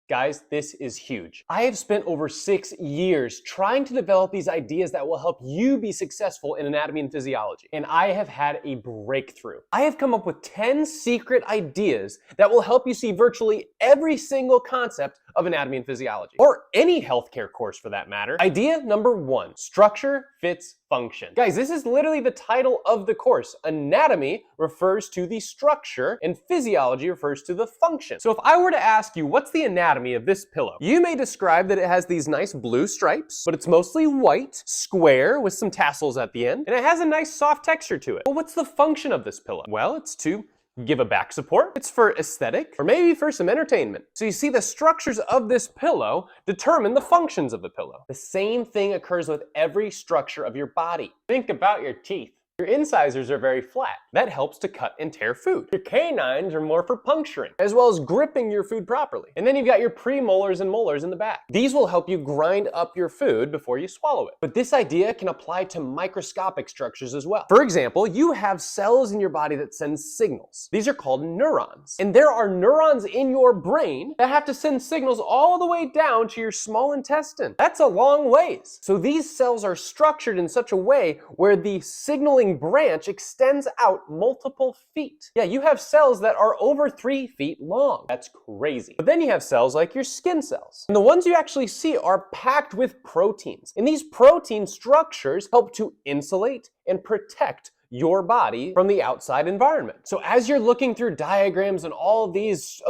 Guys, this is huge. I have spent over 6 years trying to develop these ideas that will help you be successful in anatomy and physiology, and I have had a breakthrough. I have come up with 10 secret ideas that will help you see virtually every single concept of anatomy and physiology, or any healthcare course for that matter. Idea number 1, structure fits function. Guys, this is literally the title of the course. Anatomy refers to the structure and physiology refers to the function. So if I were to ask you, what's the anatomy of this pillow? You may describe that it has these nice blue stripes, but it's mostly white, square, with some tassels at the end, and it has a nice soft texture to it. Well, what's the function of this pillow? Well, it's to give a back support, it's for aesthetic, or maybe for some entertainment. So you see, the structures of this pillow determine the functions of the pillow. The same thing occurs with every structure of your body. Think about your teeth. Your incisors are very flat. That helps to cut and tear food. Your canines are more for puncturing, as well as gripping your food properly. And then you've got your premolars and molars in the back. These will help you grind up your food before you swallow it. But this idea can apply to microscopic structures as well. For example, you have cells in your body that send signals. These are called neurons. And there are neurons in your brain that have to send signals all the way down to your small intestine. That's a long ways. So these cells are structured in such a way where the signaling branch extends out multiple feet. Yeah, you have cells that are over 3 feet long. That's crazy. But then you have cells like your skin cells. And the ones you actually see are packed with proteins. And these protein structures help to insulate and protect your body from the outside environment. So as you're looking through diagrams and all these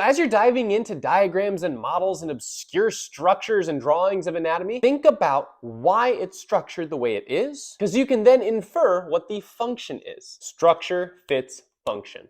as you're diving into diagrams and models and obscure structures and drawings of anatomy, think about why it's structured the way it is, because you can then infer what the function is. Structure fits function.